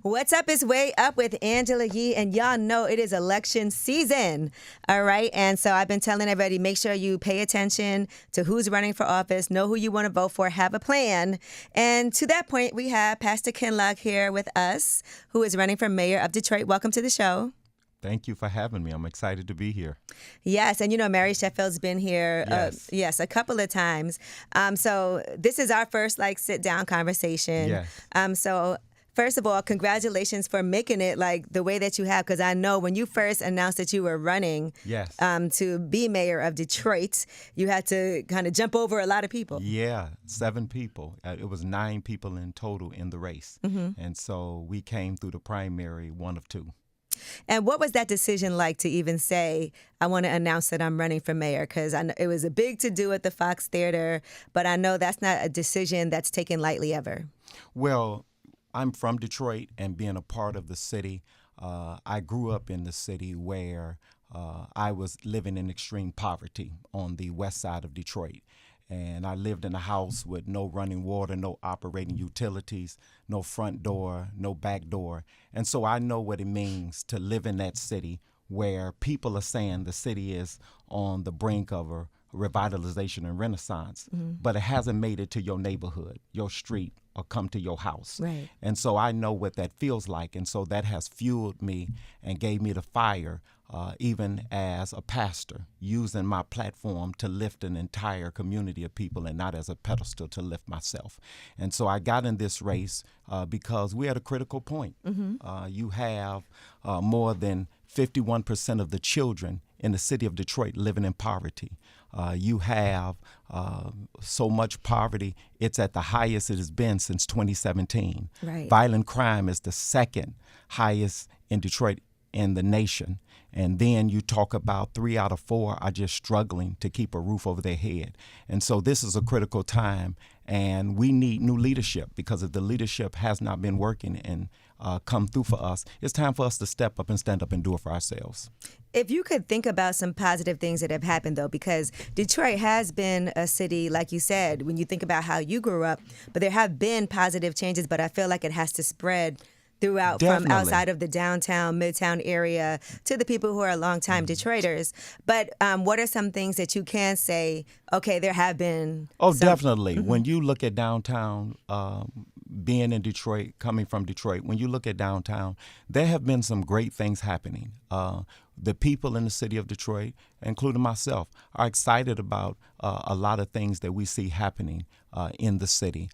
What's up is Way Up with Angela Yee, and y'all know it is election season, all right? And so I've been telling everybody, make sure you pay attention to who's running for office, know who you want to vote for, have a plan. And to that point, we have Pastor Kinloch here with us, who is running for mayor of Detroit. Welcome to the show. Thank you for having me. I'm excited to be here. Yes, and you know, Mary Sheffield's been here, Yes. a couple of times. So this is our first sit-down conversation. Yes. So first of all, congratulations for making it the way that you have, because I know when you first announced that you were running Yes. To be mayor of Detroit, you had to kind of jump over a lot of people. Yeah, 7 people. It was 9 people in total in the race. Mm-hmm. And so we came through the primary 1 of 2. And what was that decision like to even say, I want to announce that I'm running for mayor? Because I know it was a big to-do at the Fox Theater, but I know that's not a decision that's taken lightly ever. Well, I'm from Detroit, and being a part of the city, I grew up in the city where I was living in extreme poverty on the west side of Detroit. And I lived in a house with no running water, no operating utilities, no front door, no back door. And so I know what it means to live in that city where people are saying the city is on the brink of a revitalization and renaissance, but it hasn't made it to your neighborhood, your street, or come to your house. Right. And so I know what that feels like. And so that has fueled me and gave me the fire, even as a pastor, using my platform to lift an entire community of people and not as a pedestal to lift myself. And so I got in this race because we're at a critical point. You have more than 51% of the children in the city of Detroit living in poverty. You have so much poverty, it's at the highest it has been since 2017. Right. Violent crime is the second highest in Detroit in the nation. And then you talk about 3 out of 4 are just struggling to keep a roof over their head. And so this is a critical time, and we need new leadership, because if the leadership has not been working and come through for us, it's time for us to step up and stand up and do it for ourselves. If you could think about some positive things that have happened, though, because Detroit has been a city, like you said, when you think about how you grew up, but there have been positive changes, but I feel like it has to spread throughout. Definitely. From outside of the downtown, midtown area to the people who are longtime Detroiters. But what are some things that you can say, okay, there have been Definitely. When you look at downtown, being in Detroit, coming from Detroit, when you look at downtown, there have been some great things happening. The people in the city of Detroit, including myself, are excited about a lot of things that we see happening in the city.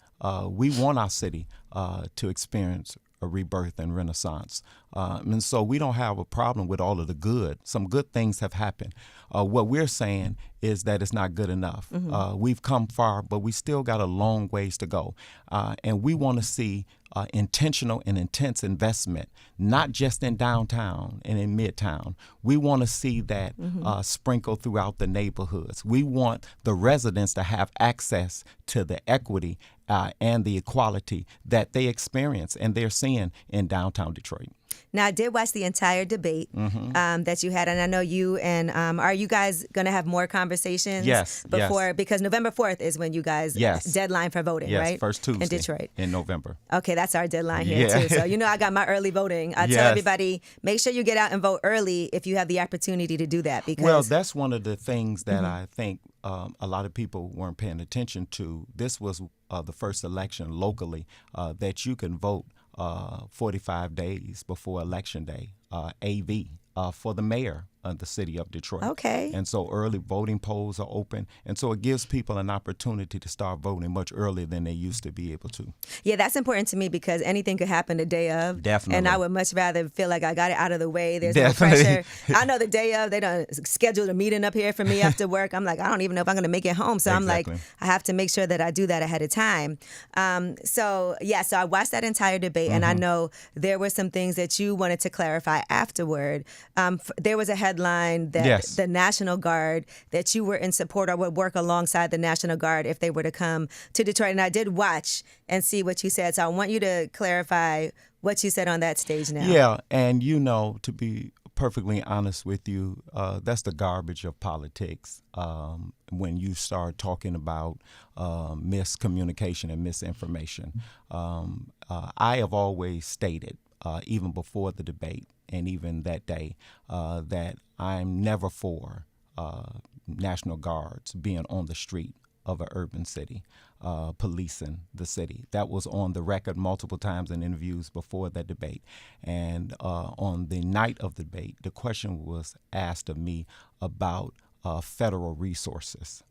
We want our city to experience a rebirth and renaissance. And so we don't have a problem with all of the good. Some good things have happened. What we're saying is that it's not good enough. We've come far, but we still got a long ways to go. And we want to see intentional and intense investment, not just in downtown and in midtown. We want to see that sprinkled throughout the neighborhoods. We want the residents to have access to the equity and the equality that they experience and they're seeing in downtown Detroit. Now, I did watch the entire debate that you had, and I know you and are you guys going to have more conversations? Yes. Before, because November 4th is when you guys deadline for voting, yes, right? First Tuesday in Detroit in November. Okay, that's our deadline here too. So I got my early voting. I tell everybody, make sure you get out and vote early if you have the opportunity to do that. Because that's one of the things that I think a lot of people weren't paying attention to. This was the first election locally that you can vote 45 days before Election Day, AV, for the mayor of the city of Detroit. Okay. And so early voting polls are open. And so it gives people an opportunity to start voting much earlier than they used to be able to. Yeah, that's important to me because anything could happen the day of. Definitely. And I would much rather feel like I got it out of the way. There's Definitely. no pressure. I know the day of, they done scheduled a meeting up here for me after work. I'm like, I don't even know if I'm going to make it home. So I'm like, I have to make sure that I do that ahead of time. So I watched that entire debate, and I know there were some things that you wanted to clarify afterward. There was a headline that the National Guard, that you were in support or would work alongside the National Guard if they were to come to Detroit. And I did watch and see what you said. So I want you to clarify what you said on that stage now. Yeah, and to be perfectly honest with you, that's the garbage of politics. When you start talking about miscommunication and misinformation. I have always stated even before the debate and even that day, that I'm never for National Guards being on the street of an urban city, policing the city. That was on the record multiple times in interviews before that debate. And on the night of the debate, the question was asked of me about federal resources,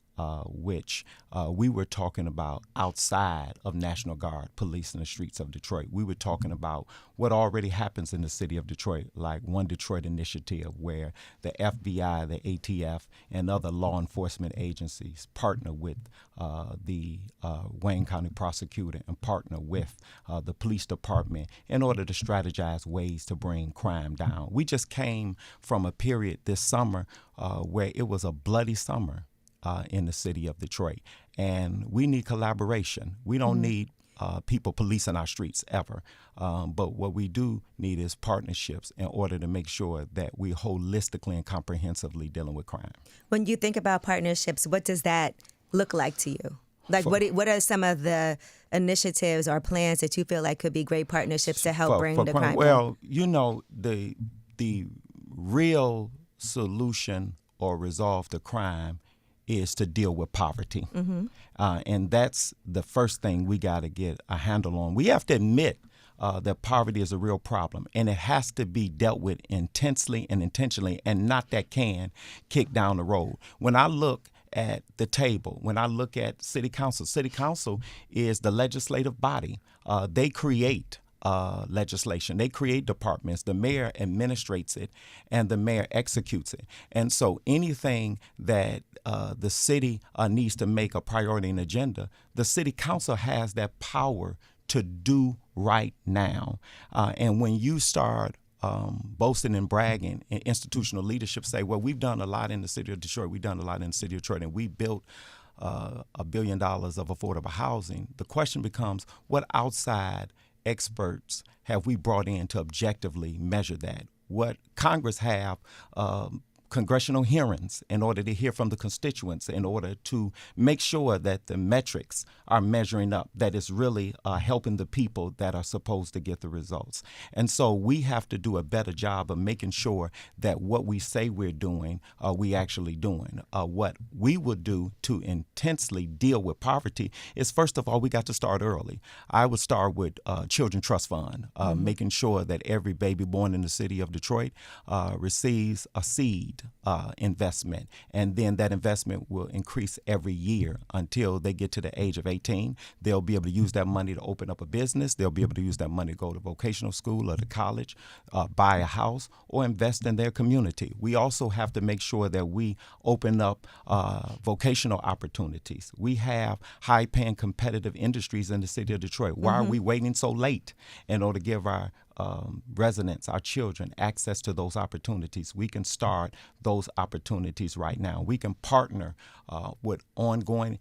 which we were talking about outside of National Guard police in the streets of Detroit. We were talking about what already happens in the city of Detroit, like One Detroit Initiative, where the FBI, the ATF, and other law enforcement agencies partner with the Wayne County prosecutor and partner with the police department in order to strategize ways to bring crime down. We just came from a period this summer where it was a bloody summer in the city of Detroit. And we need collaboration. We don't need people policing our streets ever. But what we do need is partnerships in order to make sure that we holistically and comprehensively dealing with crime. When you think about partnerships, what does that look like to you? Like, what are some of the initiatives or plans that you feel like could be great partnerships to help bring the crime down? Well, you know, the real solution or resolve to crime is to deal with poverty. And that's the first thing we got to get a handle on. We have to admit that poverty is a real problem, and it has to be dealt with intensely and intentionally, and not that can kick down the road. When I look at the table, when I look at City Council is the legislative body. They create legislation. They create departments. The mayor administrates it, and the mayor executes it. And so anything that the city needs to make a priority and agenda, the city council has that power to do right now. And when you start boasting and bragging, and institutional leadership say, well, we've done a lot in the city of Detroit. We've done a lot in the city of Detroit, and we built $1 billion of affordable housing. The question becomes, what outside experts have we brought in to objectively measure that? What Congress have congressional hearings in order to hear from the constituents, in order to make sure that the metrics are measuring up, that it's really helping the people that are supposed to get the results. And so we have to do a better job of making sure that what we say we're doing, we actually doing. What we would do to intensely deal with poverty is, first of all, we got to start early. I would start with Children Trust Fund, making sure that every baby born in the city of Detroit receives a seed investment, and then that investment will increase every year until they get to the age of 18. They'll be able to use that money to open up a business. They'll be able to use that money to go to vocational school or to college, buy a house, or invest in their community. We also have to make sure that we open up vocational opportunities. We have high-paying competitive industries in the city of Detroit. Why are we waiting so late in order to give our residents, our children, access to those opportunities? We can start those opportunities right now. We can partner with ongoing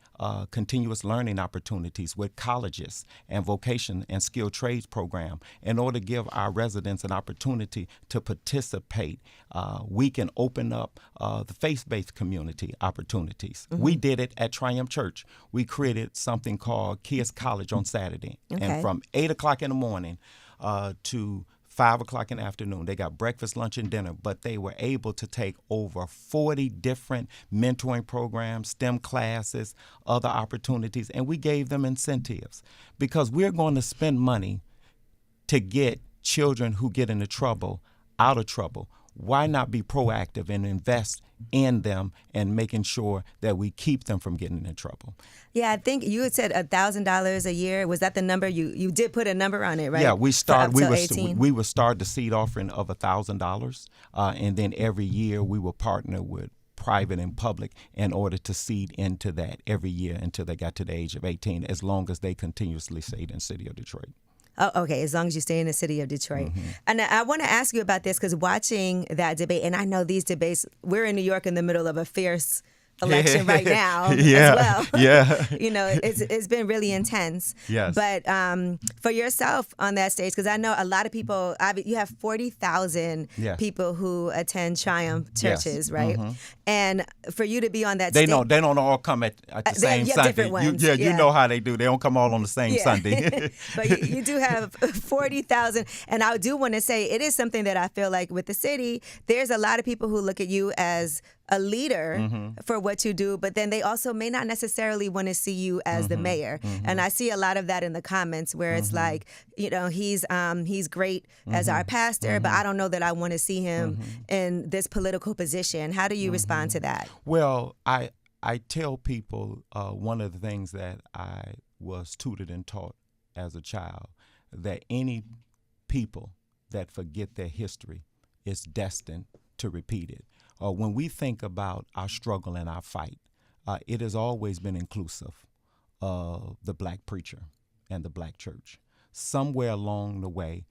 continuous learning opportunities with colleges and vocation and skilled trades program in order to give our residents an opportunity to participate. We can open up the faith-based community opportunities. We did it at Triumph Church. We created something called Kids College on Saturday. And from 8 o'clock in the morning to 5 o'clock in the afternoon. They got breakfast, lunch, and dinner, but they were able to take over 40 different mentoring programs, STEM classes, other opportunities, and we gave them incentives because we're going to spend money to get children who get into trouble out of trouble. Why not be proactive and invest in them and making sure that we keep them from getting in trouble? Yeah, I think you had said $1,000 a year. Was that the number? You did put a number on it, right? Yeah, we would start the seed offering of $1,000, and then every year we will partner with private and public in order to seed into that every year until they got to the age of 18, as long as they continuously stayed in the city of Detroit. Oh, okay, as long as you stay in the city of Detroit. And I want to ask you about this because watching that debate, and I know these debates, we're in New York in the middle of a fierce election right now as well. It's been really intense. Yes. But for yourself on that stage, because I know a lot of people, you have 40,000 people who attend Triumph churches, right? Mm-hmm. And for you to be on that stage. They don't all come at the same Sunday. Different ones. You know how they do. They don't come all on the same Sunday. But you do have 40,000. And I do want to say it is something that I feel like with the city, there's a lot of people who look at you as a leader for what you do, but then they also may not necessarily want to see you as the mayor. And I see a lot of that in the comments where it's like, he's great as our pastor, but I don't know that I want to see him in this political position. How do you respond to that? Well, I tell people one of the things that I was tutored and taught as a child, that any people that forget their history is destined to repeat it. When we think about our struggle and our fight, it has always been inclusive of the black preacher and the black church. Somewhere along the way,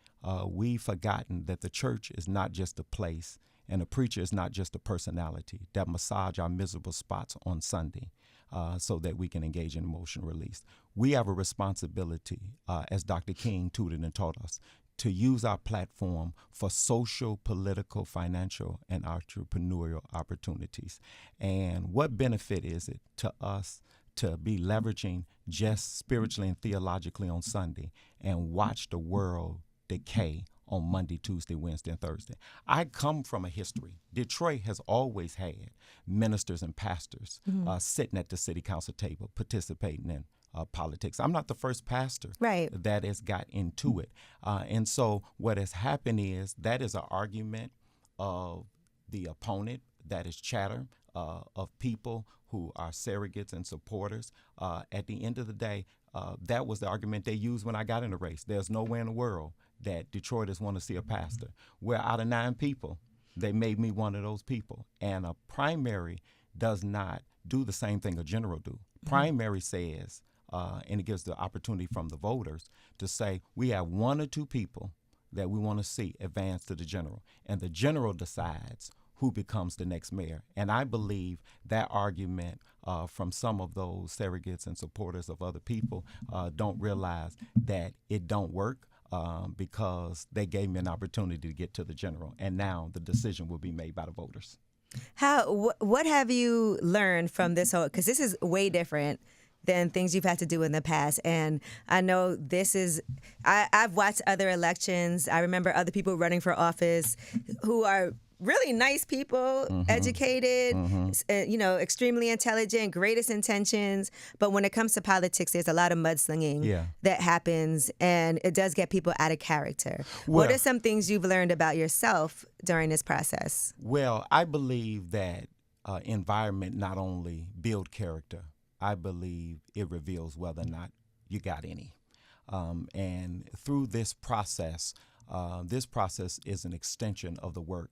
we've forgotten that the church is not just a place and a preacher is not just a personality that massage our miserable spots on Sunday so that we can engage in emotional release. We have a responsibility, as Dr. King tutored and taught us, to use our platform for social, political, financial, and entrepreneurial opportunities. And what benefit is it to us to be leveraging just spiritually and theologically on Sunday and watch the world decay on Monday, Tuesday, Wednesday, and Thursday? I come from a history. Detroit has always had ministers and pastors sitting at the city council table participating in politics. I'm not the first pastor that has got into it. And so what has happened is that is an argument of the opponent, that is chatter of people who are surrogates and supporters. At the end of the day, that was the argument they used when I got in the race. There's nowhere in the world that Detroiters want to see a pastor. Where out of 9 people, they made me one of those people. And a primary does not do the same thing a general do. Primary says, and it gives the opportunity from the voters to say, we have 1 or 2 people that we want to see advance to the general. And the general decides who becomes the next mayor. And I believe that argument from some of those surrogates and supporters of other people don't realize that it don't work because they gave me an opportunity to get to the general. And now the decision will be made by the voters. What have you learned from this whole, because this is way different than things you've had to do in the past. And I know this is, I've watched other elections. I remember other people running for office who are really nice people, educated, extremely intelligent, greatest intentions. But when it comes to politics, there's a lot of mudslinging that happens, and it does get people out of character. What are some things you've learned about yourself during this process? Well, I believe that environment not only build character, I believe it reveals whether or not you got any. And through this process is an extension of the work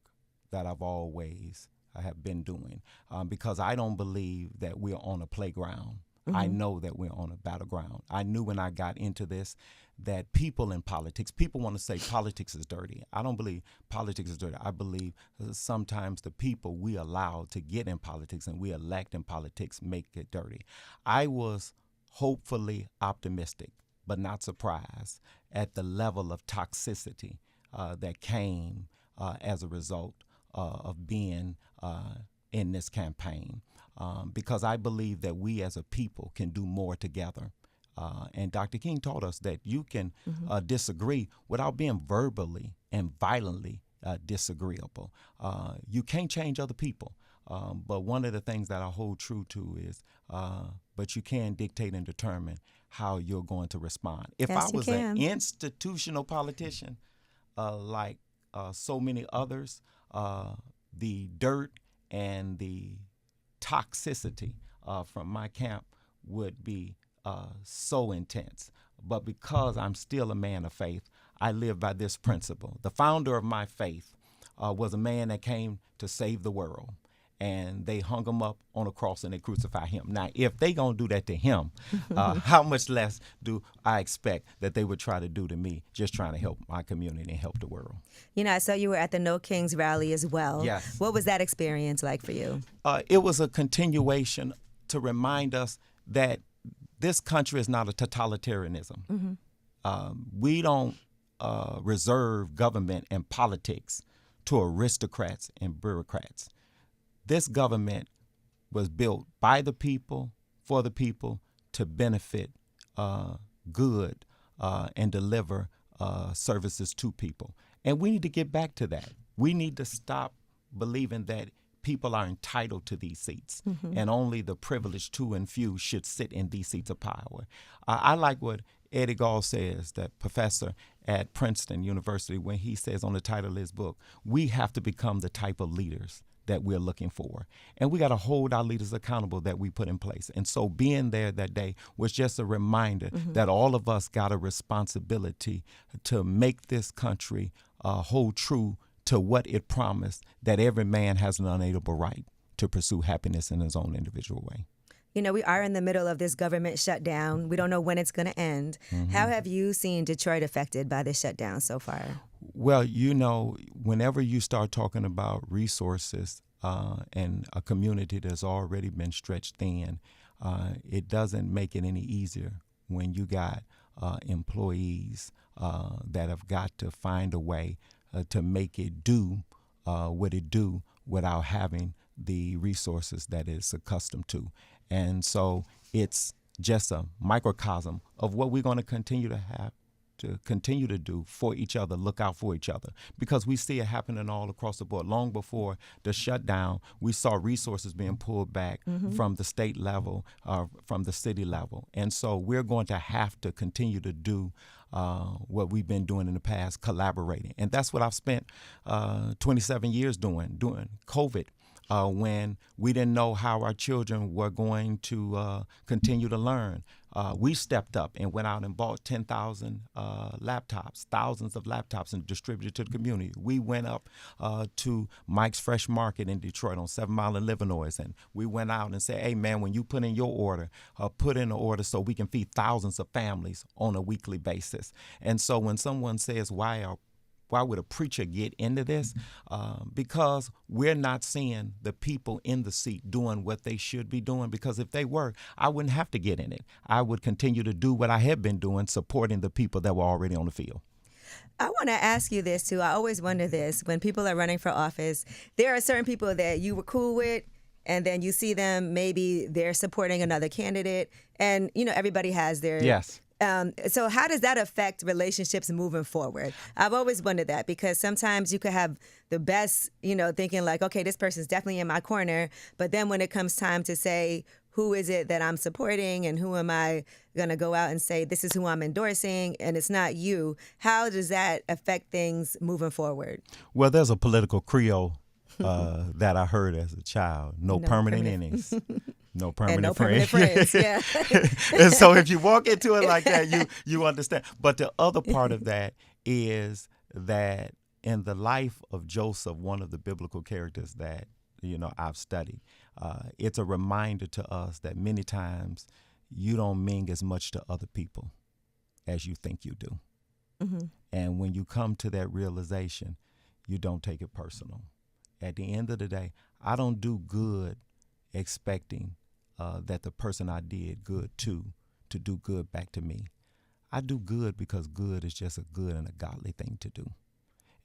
that I have been doing, because I don't believe that we're on a playground. I know that we're on a battleground. I knew when I got into this that people in politics, people want to say politics is dirty. I don't believe politics is dirty. I believe sometimes the people we allow to get in politics and we elect in politics make it dirty. I was hopefully optimistic, but not surprised at the level of toxicity that came as a result of being in this campaign, because I believe that we as a people can do more together. And Dr. King taught us that you can disagree without being verbally and violently disagreeable. You can't change other people. But one of the things that I hold true to is, but you can dictate and determine how you're going to respond. If I was an institutional politician, like so many others, the dirt and the toxicity from my camp would be so intense. But because I'm still a man of faith, I live by this principle. The founder of my faith was a man that came to save the world. and they hung him up on a cross and they crucified him. Now, if they gonna do that to him, how much less do I expect that they would try to do to me, just trying to help my community and help the world? You know, I saw you were at the No Kings rally as well. Yes. What was that experience like for you? It was a continuation to remind us that this country is not a totalitarianism. We don't reserve government and politics to aristocrats and bureaucrats. This government was built by the people, for the people, to benefit good and deliver services to people. And we need to get back to that. We need to stop believing that people are entitled to these seats and only the privileged two and few should sit in these seats of power. I like what Eddie Gall says, that professor at Princeton University, when he says on the title of his book, we have to become the type of leaders that we're looking for. And we got to hold our leaders accountable that we put in place. And so being there that day was just a reminder that all of us got a responsibility to make this country hold true to what it promised, that every man has an unalienable right to pursue happiness in his own individual way. You know, we are in the middle of this government shutdown. We don't know when it's going to end. How have you seen Detroit affected by this shutdown so far? Well, you know, whenever you start talking about resources and a community that's already been stretched thin, it doesn't make it any easier when you got employees that have got to find a way to make it do what it do without having the resources that it's accustomed to. And so it's just a microcosm of what we're going to continue to do for each other, look out for each other, because we see it happening all across the board. Long before the shutdown, we saw resources being pulled back from the state level, from the city level. And so we're going to have to continue to do what we've been doing in the past, collaborating. And that's what I've spent 27 years doing COVID. When we didn't know how our children were going to continue to learn. We stepped up and went out and bought 10,000 laptops, thousands of laptops, and distributed to the community. We went up to Mike's Fresh Market in Detroit on 7 Mile and Illinois, and we went out and said, hey, man, when you put in your order, put in an order so we can feed thousands of families on a weekly basis. And so when someone says, why would a preacher get into this? Because we're not seeing the people in the seat doing what they should be doing, because if they were, I wouldn't have to get in it. I would continue to do what I have been doing, supporting the people that were already on the field. I want to ask you this, too. I always wonder this. When people are running for office, there are certain people that you were cool with, and then you see them, maybe they're supporting another candidate, and, you know, everybody has their... Yes. So how does that affect relationships moving forward? I've always wondered that, because sometimes you could have the best, you know, thinking like, okay, this person's definitely in my corner. But then when it comes time to say, who is it that I'm supporting and who am I going to go out and say, this is who I'm endorsing, and it's not you, how does that affect things moving forward? Well, there's a political creole that I heard as a child, no permanent enemies. No permanent friends. Yeah. And so if you walk into it like that, you understand. But the other part of that is that in the life of Joseph, one of the biblical characters that, you know, I've studied, it's a reminder to us that many times you don't mean as much to other people as you think you do. And when you come to that realization, you don't take it personal. At the end of the day, I don't do good expecting that the person I did good to do good back to me. I do good because good is just a good and a godly thing to do.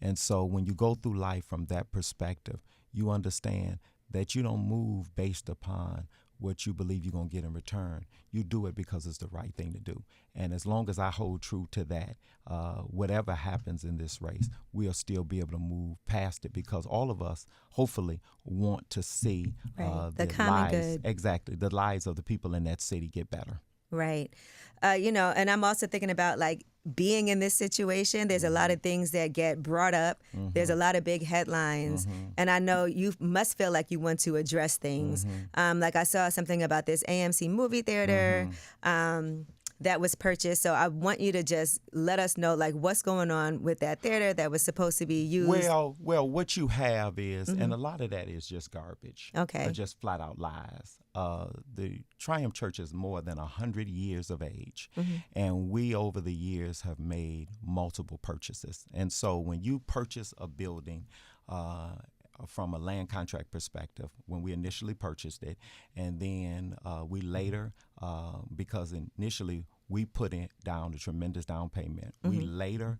And so when you go through life from that perspective, you understand that you don't move based upon what you believe you're going to get in return. You do it because it's the right thing to do. And as long as I hold true to that, whatever happens in this race, we'll still be able to move past it, because all of us hopefully want to see the common good. Exactly, the lives of the people in that city get better. Right. You know, and I'm also thinking about, like, being in this situation, there's a lot of things that get brought up. There's a lot of big headlines. And I know you must feel like you want to address things. Like I saw something about this AMC movie theater. that was purchased. So I want you to just let us know, like, what's going on with that theater that was supposed to be used. Well, what you have is, and a lot of that is just garbage. Okay. Or just flat out lies. The Triumph Church is more than 100 years of age, and we over the years have made multiple purchases. And so when you purchase a building, from a land contract perspective, when we initially purchased it, and then we later, because initially we put down a tremendous down payment, we later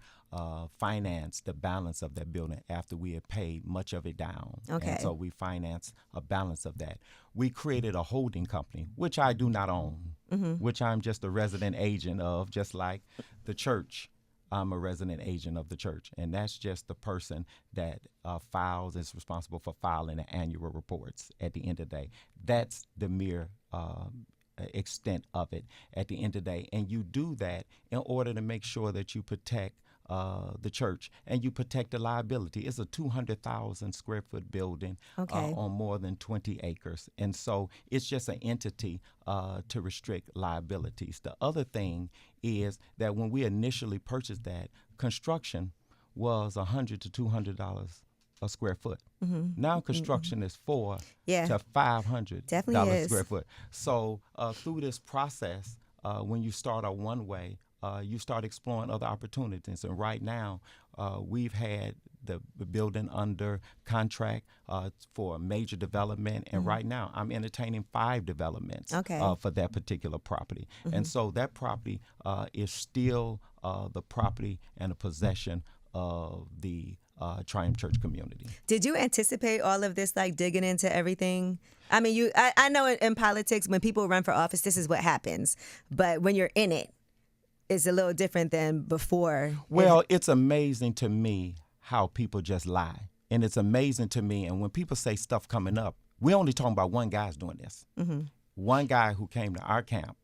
financed the balance of that building after we had paid much of it down. Okay. And so we financed a balance of that. We created a holding company, which I do not own, which I'm just a resident agent of, just like the church. I'm a resident agent of the church, and that's just the person that is responsible for filing the annual reports at the end of the day. That's the mere extent of it at the end of the day. And you do that in order to make sure that you protect the church and you protect the liability. It's a 200,000 square foot building on more than 20 acres. And so it's just an entity to restrict liabilities. The other thing is that when we initially purchased that, construction was $100 to $200 a square foot. Now construction is $400 to $500 a square foot. So through this process, when you start out one way, you start exploring other opportunities. And right now, we've had the building under contract for a major development. And right now, I'm entertaining 5 developments for that particular property. And so that property is still the property and the possession of the Triumph Church community. Did you anticipate all of this, like digging into everything? I mean, I know in politics, when people run for office, this is what happens. But when you're in it, it's a little different than before. Well, it's amazing to me how people just lie. And it's amazing to me. And when people say stuff coming up, we're only talking about one guy's doing this. One guy who came to our camp,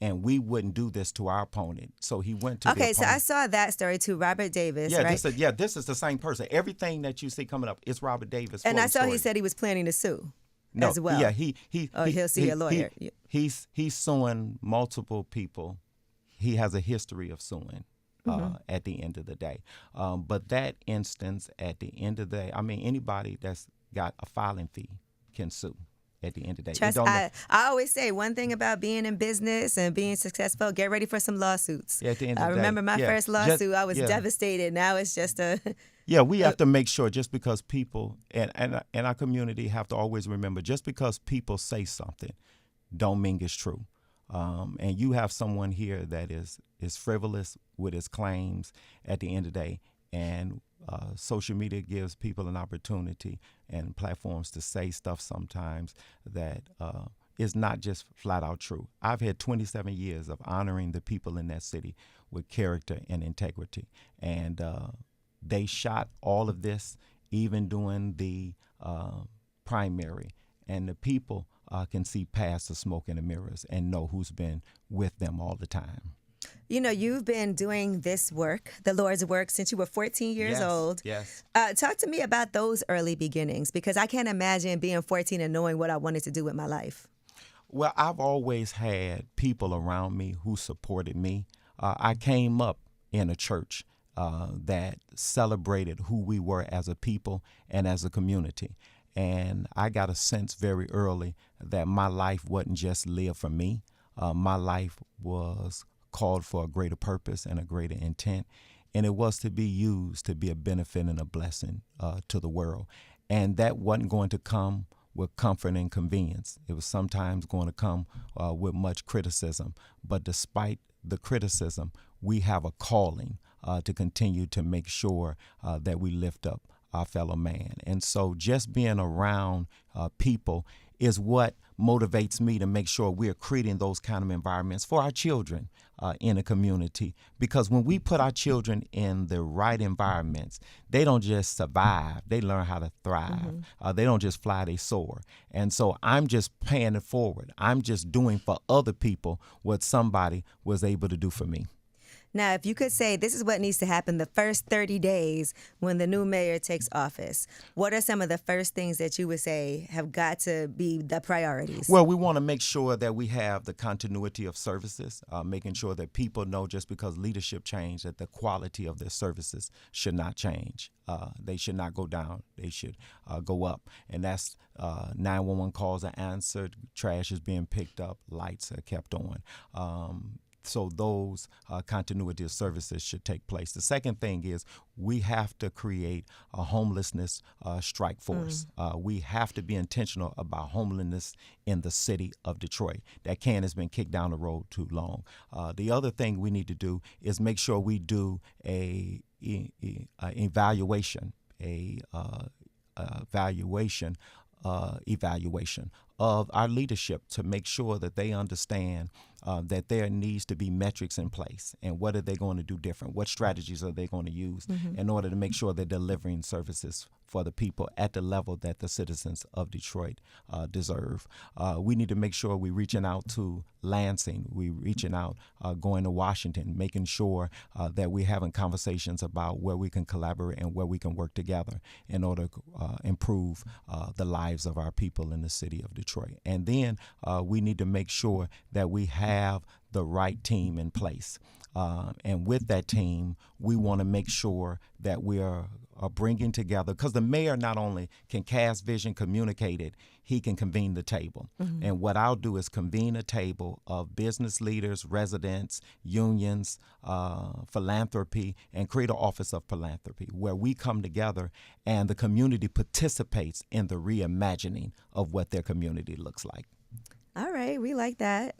and we wouldn't do this to our opponent. So he went to the opponent. So I saw that story too, Robert Davis, right? This is the same person. Everything that you see coming up is Robert Davis. And I saw he said he was planning to sue as well. Yeah, he'll see a lawyer. He's suing multiple people. He has a history of suing at the end of the day. But that instance, at the end of the day, I mean, anybody that's got a filing fee can sue at the end of the day. I always say one thing about being in business and being successful, get ready for some lawsuits. At the end of the day. I remember my first lawsuit, I was devastated. Now it's just we have to make sure, just because people and our community have to always remember, just because people say something don't mean it's true. And you have someone here that is frivolous with his claims at the end of the day. And social media gives people an opportunity and platforms to say stuff sometimes that is not just flat out true. I've had 27 years of honoring the people in that city with character and integrity. And they shot all of this even during the primary. And the people can see past the smoke in the mirrors and know who's been with them all the time. You know, you've been doing this work, the Lord's work, since you were 14 years old. Yes. Talk to me about those early beginnings, because I can't imagine being 14 and knowing what I wanted to do with my life. Well, I've always had people around me who supported me. I came up in a church that celebrated who we were as a people and as a community. And I got a sense very early that my life wasn't just lived for me. My life was called for a greater purpose and a greater intent. And it was to be used to be a benefit and a blessing to the world. And that wasn't going to come with comfort and convenience. It was sometimes going to come with much criticism. But despite the criticism, we have a calling to continue to make sure that we lift up our fellow man. And so just being around people is what motivates me to make sure we're creating those kind of environments for our children in a community. Because when we put our children in the right environments, they don't just survive, they learn how to thrive. They don't just fly, they soar. And so I'm just paying it forward. I'm just doing for other people what somebody was able to do for me. Now, if you could say this is what needs to happen the first 30 days when the new mayor takes office, what are some of the first things that you would say have got to be the priorities? Well, we want to make sure that we have the continuity of services, making sure that people know just because leadership changed that the quality of their services should not change. They should not go down. They should go up. And that's 911 calls are answered, trash is being picked up, lights are kept on. So those continuity of services should take place. The second thing is we have to create a homelessness strike force. We have to be intentional about homelessness in the city of Detroit. That can has been kicked down the road too long. The other thing we need to do is make sure we do a evaluation of our leadership to make sure that they understand that there needs to be metrics in place, and what are they going to do different? What strategies are they going to use in order to make sure they're delivering services for the people at the level that the citizens of Detroit deserve? We need to make sure we're reaching out to Lansing, we're reaching out, going to Washington, making sure that we're having conversations about where we can collaborate and where we can work together in order to improve the lives of our people in the city of Detroit. And then we need to make sure that we have the right team in place. And with that team, we want to make sure that we are bringing together, because the mayor not only can cast vision, communicate it, he can convene the table. And what I'll do is convene a table of business leaders, residents, unions, philanthropy, and create an office of philanthropy where we come together and the community participates in the reimagining of what their community looks like. All right, we like that.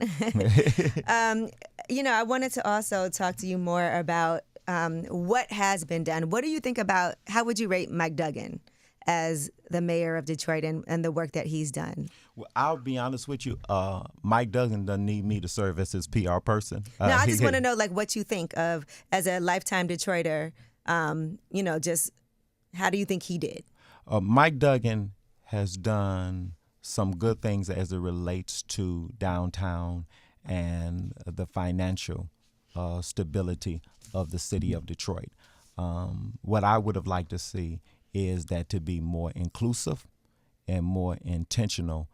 I wanted to also talk to you more about what has been done. What do you think about, how would you rate Mike Duggan as the mayor of Detroit and the work that he's done? Well, I'll be honest with you. Mike Duggan doesn't need me to serve as his PR person. No, I just want to know what you think of as a lifetime Detroiter. Just how do you think he did? Mike Duggan has done some good things as it relates to downtown and the financial stability of the city of Detroit. What I would have liked to see is that to be more inclusive and more intentional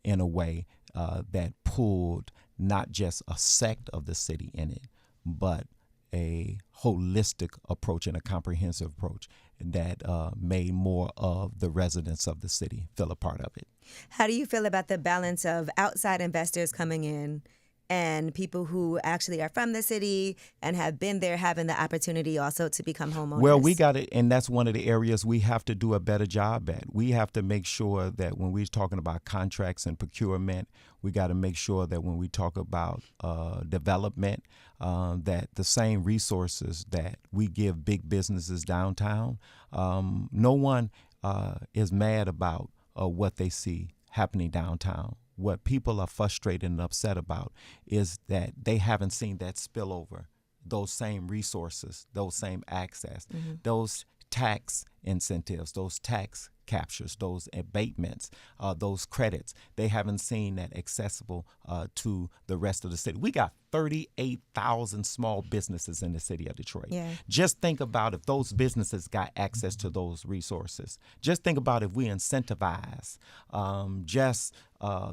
in a way that pulled not just a sect of the city in it, but a holistic approach and a comprehensive approach that made more of the residents of the city feel a part of it. How do you feel about the balance of outside investors coming in and people who actually are from the city and have been there having the opportunity also to become homeowners? Well, we got it, and that's one of the areas we have to do a better job at. We have to make sure that when we're talking about contracts and procurement, we got to make sure that when we talk about development, that the same resources that we give big businesses downtown, no one is mad about what they see happening downtown. What people are frustrated and upset about is that they haven't seen that spillover, those same resources, those same access, those tax incentives, those tax captures, those abatements, those credits. They haven't seen that accessible to the rest of the city. We got 38,000 small businesses in the city of Detroit. Yeah. Just think about if those businesses got access to those resources. Just think about if we incentivize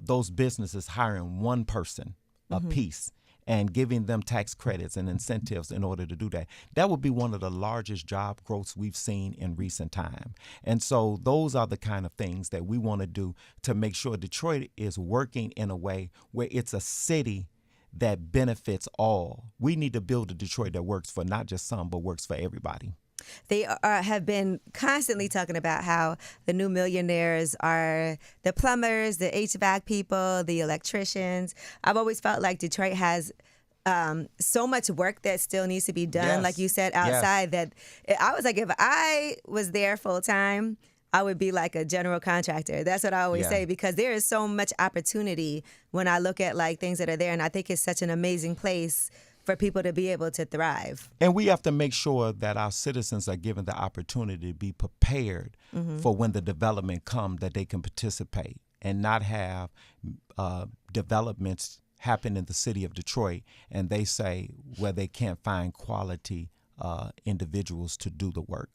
those businesses hiring one person a piece and giving them tax credits and incentives in order to do that. That would be one of the largest job growths we've seen in recent time. And so those are the kind of things that we want to do to make sure Detroit is working in a way where it's a city that benefits all. We need to build a Detroit that works for not just some, but works for everybody. They have been constantly talking about how the new millionaires are the plumbers, the HVAC people, the electricians. I've always felt like Detroit has so much work that still needs to be done, Yes. like you said, outside, that I was like, if I was there full time, I would be like a general contractor. That's what I always say, because there is so much opportunity when I look at things that are there, and I think it's such an amazing place for people to be able to thrive. And we have to make sure that our citizens are given the opportunity to be prepared for when the development comes, that they can participate and not have developments happen in the city of Detroit, and they say where they can't find quality individuals to do the work.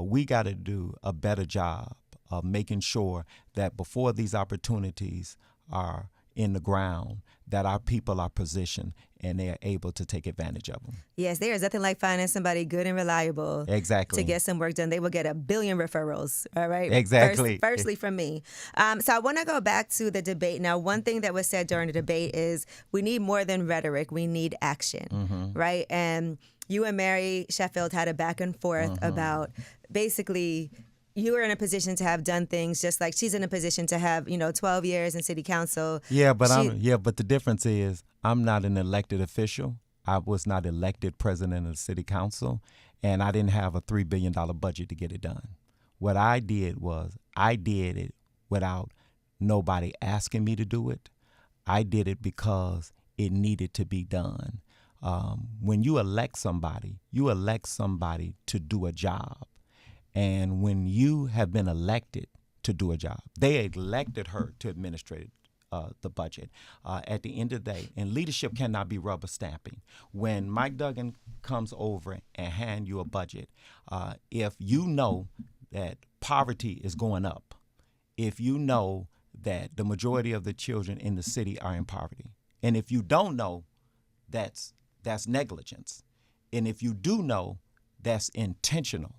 We got to do a better job of making sure that before these opportunities are in the ground, that our people are positioned and they are able to take advantage of them. Yes, there is nothing like finding somebody good and reliable Exactly. to get some work done. They will get a billion referrals, all right? Exactly. Firstly from me. So I want to go back to the debate. Now, one thing that was said during the debate is we need more than rhetoric. We need action, right? And you and Mary Sheffield had a back and forth about basically you were in a position to have done things just like she's in a position to have, 12 years in city council. But the difference is I'm not an elected official. I was not elected president of the city council, and I didn't have a $3 billion budget to get it done. What I did was I did it without nobody asking me to do it. I did it because it needed to be done. When you elect somebody to do a job. And when you have been elected to do a job, they elected her to administrate the budget. At the end of the day, and leadership cannot be rubber stamping. When Mike Duggan comes over and hand you a budget, if you know that poverty is going up, if you know that the majority of the children in the city are in poverty, and if you don't know, that's negligence. And if you do know, that's intentional.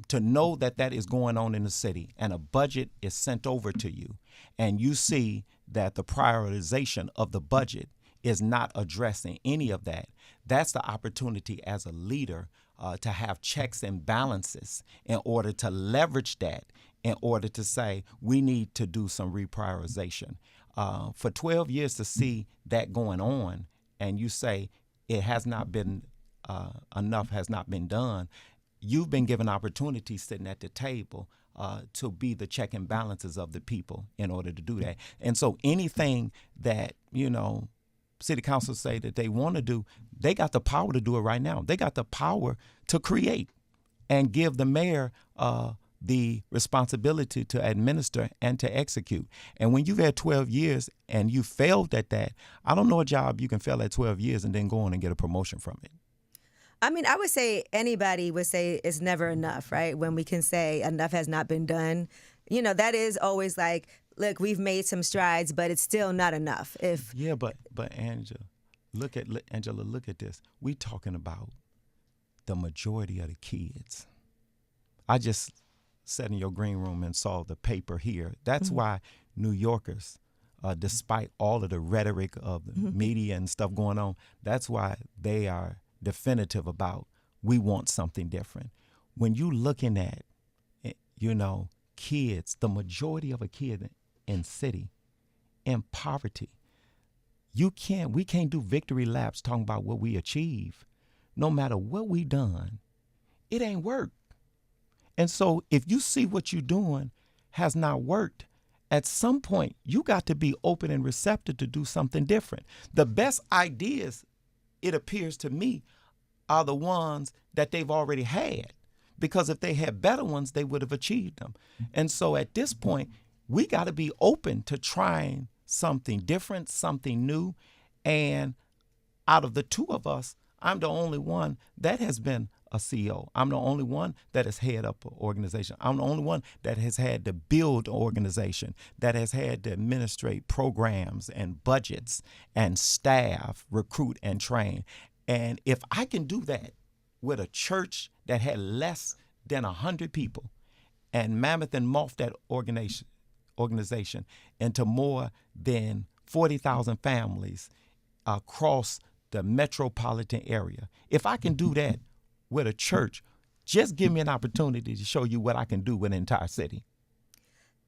To know that is going on in the city and a budget is sent over to you and you see that the prioritization of the budget is not addressing any of that, that's the opportunity as a leader to have checks and balances in order to leverage that, in order to say we need to do some reprioritization. For 12 years to see that going on and you say it has not been enough has not been done, you've been given opportunities sitting at the table to be the check and balances of the people in order to do that. And so anything that, city councils say that they want to do, they got the power to do it right now. They got the power to create and give the mayor the responsibility to administer and to execute. And when you've had 12 years and you failed at that, I don't know a job you can fail at 12 years and then go on and get a promotion from it. I mean, I would say anybody would say it's never enough, right? When we can say enough has not been done, that is always like, look, we've made some strides, but it's still not enough. But Angela, look at this. We talking about the majority of the kids. I just sat in your green room and saw the paper here. That's why New Yorkers, despite all of the rhetoric of the media and stuff going on, that's why they are definitive about we want something different. When you looking at, kids, the majority of a kid in city, in poverty, we can't do victory laps talking about what we achieve. No matter what we done, it ain't worked. And so if you see what you're doing has not worked, at some point you got to be open and receptive to do something different. The best ideas, it appears to me, are the ones that they've already had. Because if they had better ones, they would have achieved them. And so at this point, we got to be open to trying something different, something new. And out of the two of us, I'm the only one that has been a CEO. I'm the only one that has head up an organization. I'm the only one that has had to build an organization, that has had to administrate programs and budgets and staff, recruit and train. And if I can do that with a church that had less than 100 people and mammoth and morph that organization into more than 40,000 families across the metropolitan area, if I can do that with a church, just give me an opportunity to show you what I can do with an entire city.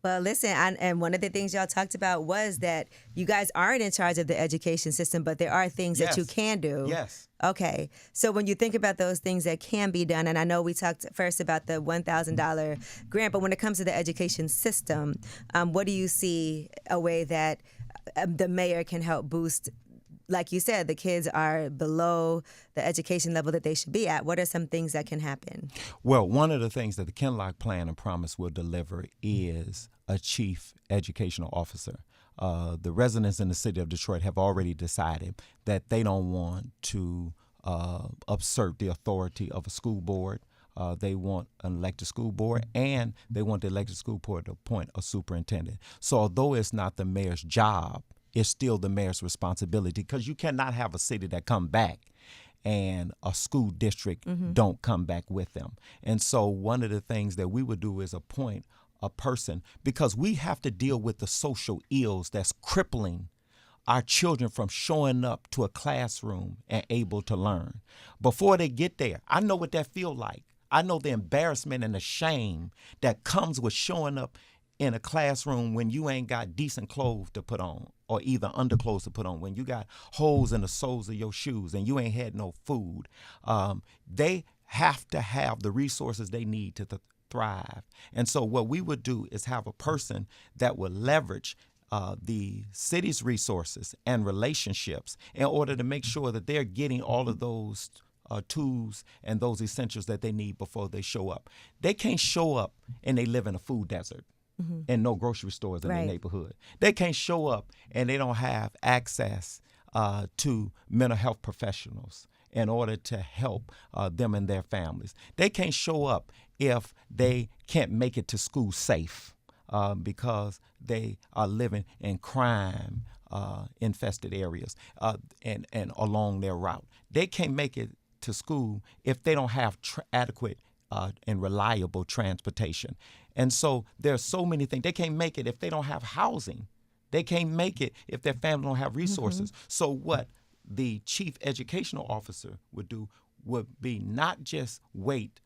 Well, listen, and one of the things y'all talked about was that you guys aren't in charge of the education system, but there are things that you can do. Yes. Okay. So when you think about those things that can be done, and I know we talked first about the $1,000 grant, but when it comes to the education system, what do you see a way that the mayor can help boost? Like you said, the kids are below the education level that they should be at. What are some things that can happen? Well, one of the things that the Kinloch Plan and Promise will deliver is a chief educational officer. the residents in the city of Detroit have already decided that they don't want to usurp the authority of a school board. They want an elected school board, and they want the elected school board to appoint a superintendent. So although it's not the mayor's job, it's still the mayor's responsibility, because you cannot have a city that come back and a school district don't come back with them. And so one of the things that we would do is appoint a person, because we have to deal with the social ills that's crippling our children from showing up to a classroom and able to learn. Before they get there, I know what that feels like. I know the embarrassment and the shame that comes with showing up in a classroom when you ain't got decent clothes to put on, or either underclothes to put on, when you got holes in the soles of your shoes and you ain't had no food. They have to have the resources they need to thrive. And so what we would do is have a person that will leverage the city's resources and relationships in order to make sure that they're getting all of those tools and those essentials that they need before they show up. They can't show up and they live in a food desert and no grocery stores in their neighborhood. They can't show up and they don't have access to mental health professionals in order to help them and their families. They can't show up if they can't make it to school safe because they are living in crime infested areas and along their route. They can't make it to school if they don't have adequate and reliable transportation. And so there's so many things. They can't make it if they don't have housing. They can't make it if their family don't have resources. So what the chief educational officer would do would be not just wait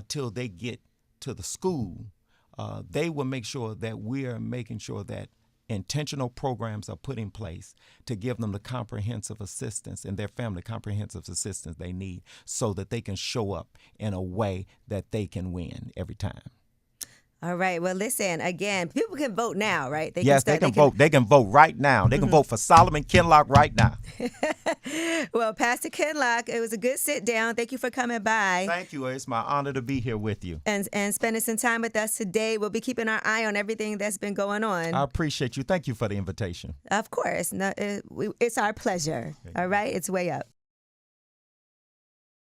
till they get to the school. They will make sure that we are making sure that intentional programs are put in place to give them the comprehensive assistance and their family comprehensive assistance they need, so that they can show up in a way that they can win every time. All right. Well, listen, again, people can vote now, right? They can vote. They can vote right now. They can vote for Solomon Kinloch right now. Well, Pastor Kinloch, it was a good sit down. Thank you for coming by. Thank you. It's my honor to be here with you. And spending some time with us today. We'll be keeping our eye on everything that's been going on. I appreciate you. Thank you for the invitation. Of course. No, it's our pleasure. All right. It's way up.